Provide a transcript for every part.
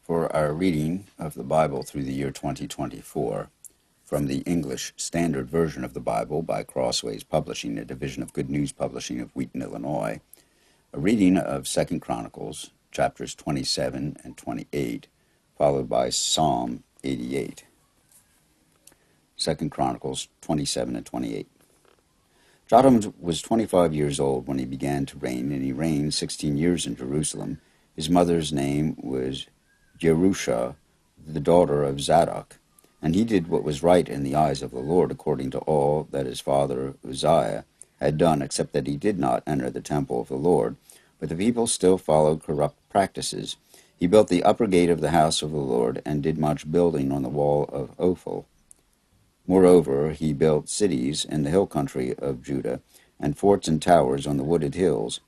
For our reading of the Bible through the year 2024, from the English Standard Version of the Bible by Crossways Publishing, a division of Good News Publishing of Wheaton, Illinois, a reading of 2 Chronicles, chapters 27 and 28, followed by Psalm 88. 2 Chronicles 27 and 28. Jotham was 25 years old when he began to reign, and he reigned 16 years in Jerusalem. His mother's name was Jerusha, the daughter of Zadok, and he did what was right in the eyes of the Lord, according to all that his father Uzziah had done, except that he did not enter the temple of the Lord. But the people still followed corrupt practices. He built the upper gate of the house of the Lord, and did much building on the wall of Ophel. Moreover, he built cities in the hill country of Judah, and forts and towers on the wooded hills.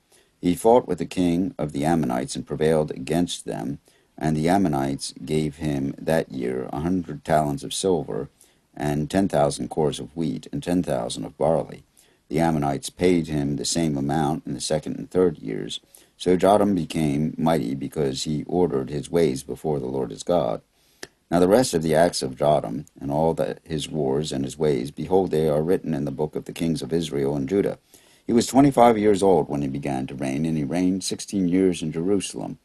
He fought with the king of the Ammonites, and prevailed against them, and the Ammonites gave him that year 100 talents of silver, and 10,000 cores of wheat, and 10,000 of barley. The Ammonites paid him the same amount in the second and third years. So Jotham became mighty, because he ordered his ways before the Lord his God. Now the rest of the acts of Jotham, and all that his wars and his ways, behold, they are written in the book of the kings of Israel and Judah. He was 25 years old when he began to reign, and he reigned 16 years in Jerusalem.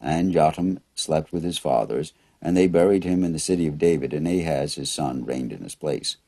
And Jotham slept with his fathers, and they buried him in the city of David, and Ahaz his son reigned in his place.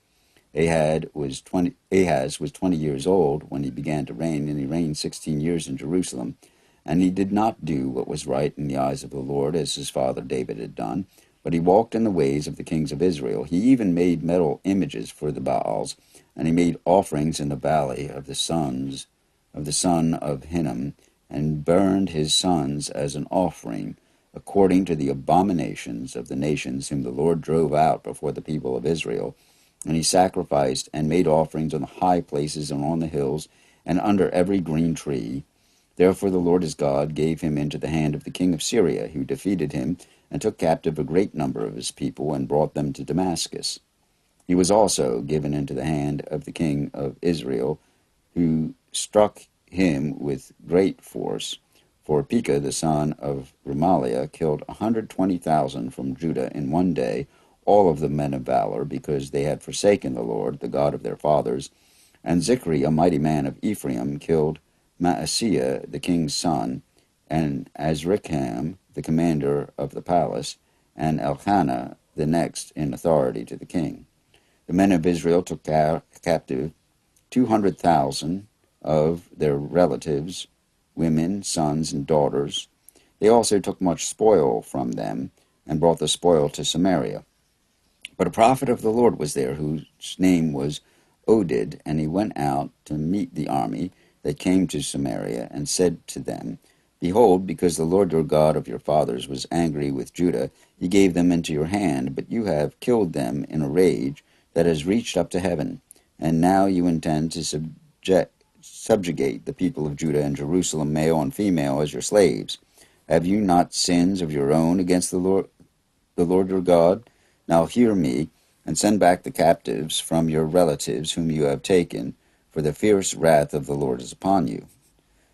Ahaz was 20 years old when he began to reign, and he reigned 16 years in Jerusalem. And he did not do what was right in the eyes of the Lord, as his father David had done, but he walked in the ways of the kings of Israel. He even made metal images for the Baals, and he made offerings in the valley of the son of Hinnom, and burned his sons as an offering, according to the abominations of the nations whom the Lord drove out before the people of Israel. And he sacrificed and made offerings on the high places and on the hills, and under every green tree. Therefore the Lord his God gave him into the hand of the king of Syria, who defeated him, and took captive a great number of his people, and brought them to Damascus. He was also given into the hand of the king of Israel, who struck him with great force. For Pekah the son of Remaliah killed 120,000 from Judah in one day, all of the men of valor, because they had forsaken the Lord, the God of their fathers. And Zikri, a mighty man of Ephraim, killed Maaseiah the king's son, and Azrikam the commander of the palace, and Elkanah the next in authority to the king. The men of Israel took captive 200,000 of their relatives, women, sons, and daughters. They also took much spoil from them, and brought the spoil to Samaria. But a prophet of the Lord was there, whose name was Oded, and he went out to meet the army that came to Samaria, and said to them, Behold, because the Lord your God of your fathers was angry with Judah, he gave them into your hand, but you have killed them in a rage that has reached up to heaven. And now you intend to subjugate the people of Judah and Jerusalem, male and female, as your slaves. Have you not sins of your own against the Lord your God? Now hear me, and send back the captives from your relatives whom you have taken, for the fierce wrath of the Lord is upon you.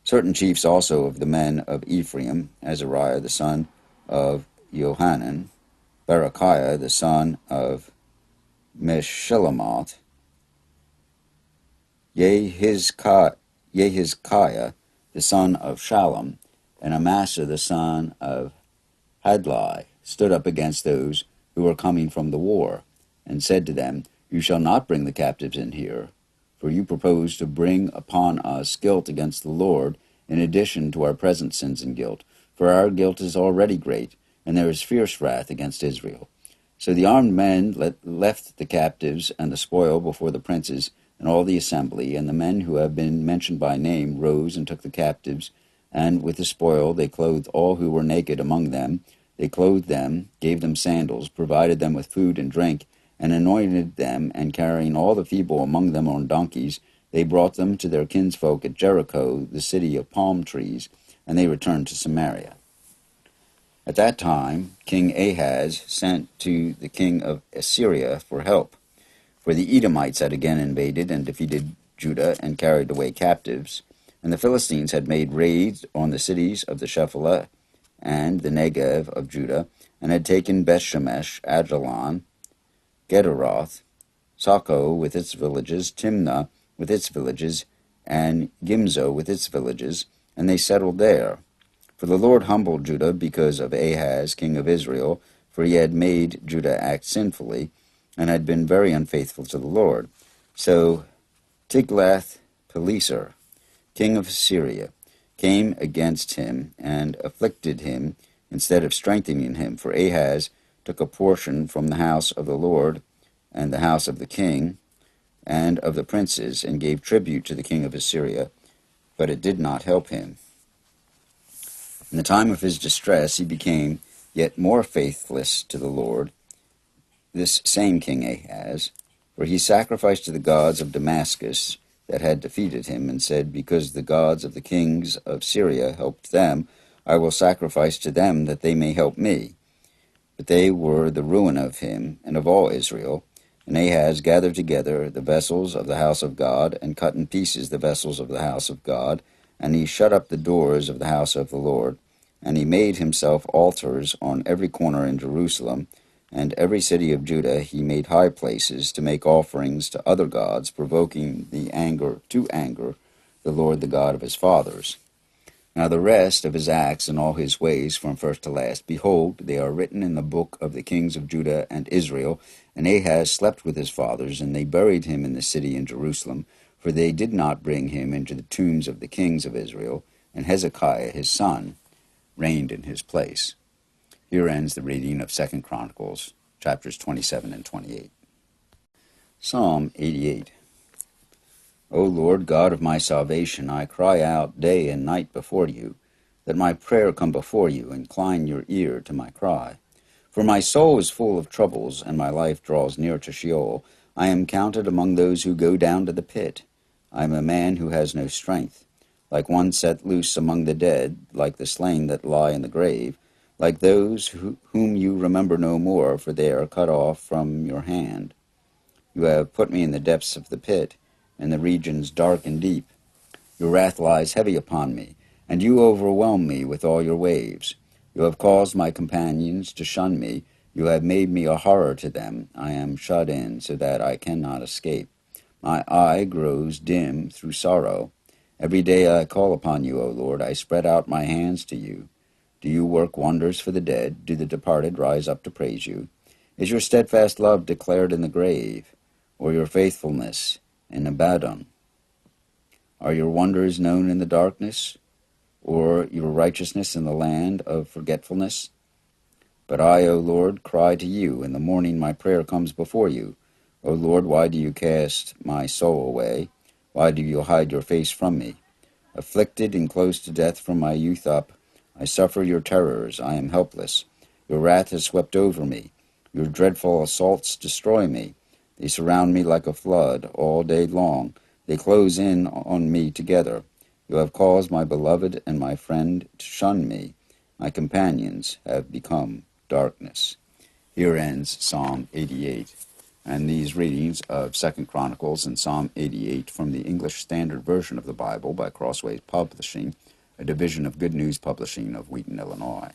Certain chiefs also of the men of Ephraim, Azariah the son of Johanan, Berechiah the son of Meshillemoth, Yehizkiah the son of Shallum, and Amasa the son of Hadlai, stood up against those who were coming from the war, and said to them, You shall not bring the captives in here, for you propose to bring upon us guilt against the Lord, in addition to our present sins and guilt. For our guilt is already great, and there is fierce wrath against Israel. So the armed men left the captives and the spoil before the princes and all the assembly, and the men who have been mentioned by name rose and took the captives, and with the spoil they clothed all who were naked among them. They clothed them, gave them sandals, provided them with food and drink, and anointed them, and carrying all the feeble among them on donkeys, they brought them to their kinsfolk at Jericho, the city of palm trees, and they returned to Samaria. At that time King Ahaz sent to the king of Assyria for help, for the Edomites had again invaded and defeated Judah and carried away captives, and the Philistines had made raids on the cities of the Shephelah and the Negev of Judah, and had taken Bethshemesh, Ajalon, Gederoth, Soko with its villages, Timnah with its villages, and Gimzo with its villages, and they settled there. For the Lord humbled Judah because of Ahaz, king of Israel, for he had made Judah act sinfully, and had been very unfaithful to the Lord. So Tiglath-Pileser, king of Assyria, came against him and afflicted him instead of strengthening him. For Ahaz took a portion from the house of the Lord and the house of the king and of the princes, and gave tribute to the king of Assyria, but it did not help him. In the time of his distress he became yet more faithless to the Lord, this same king Ahaz, for he sacrificed to the gods of Damascus that had defeated him, and said, Because the gods of the kings of Syria helped them, I will sacrifice to them that they may help me. But they were the ruin of him and of all Israel. And Ahaz gathered together the vessels of the house of God, and cut in pieces the vessels of the house of God, and he shut up the doors of the house of the Lord. And he made himself altars on every corner in Jerusalem, and every city of Judah he made high places to make offerings to other gods, provoking the anger the Lord the God of his fathers. Now the rest of his acts and all his ways from first to last, behold, they are written in the book of the kings of Judah and Israel. And Ahaz slept with his fathers, and they buried him in the city in Jerusalem, for they did not bring him into the tombs of the kings of Israel. And Hezekiah his son reigned in his place. Here ends the reading of 2 Chronicles, chapters 27 and 28. Psalm 88. O Lord God of my salvation, I cry out day and night before you, that my prayer come before you. Incline your ear to my cry. For my soul is full of troubles, and my life draws near to Sheol. I am counted among those who go down to the pit. I am a man who has no strength, like one set loose among the dead, like the slain that lie in the grave, like those whom you remember no more, for they are cut off from your hand. You have put me in the depths of the pit, in the regions dark and deep. Your wrath lies heavy upon me, and you overwhelm me with all your waves. You have caused my companions to shun me. You have made me a horror to them. I am shut in, so that I cannot escape. My eye grows dim through sorrow. Every day I call upon you, O Lord. I spread out my hands to you. Do you work wonders for the dead? Do the departed rise up to praise you? Is your steadfast love declared in the grave, or your faithfulness in Abaddon? Are your wonders known in the darkness, or your righteousness in the land of forgetfulness? But I, O Lord, cry to you. In the morning my prayer comes before you. O Lord, why do you cast my soul away? Why do you hide your face from me? Afflicted and close to death from my youth up, I suffer your terrors. I am helpless. Your wrath has swept over me. Your dreadful assaults destroy me. They surround me like a flood all day long. They close in on me together. You have caused my beloved and my friend to shun me. My companions have become darkness. Here ends Psalm 88. And these readings of 2 Chronicles and Psalm 88 from the English Standard Version of the Bible by Crossways Publishing, a division of Good News Publishing of Wheaton, Illinois.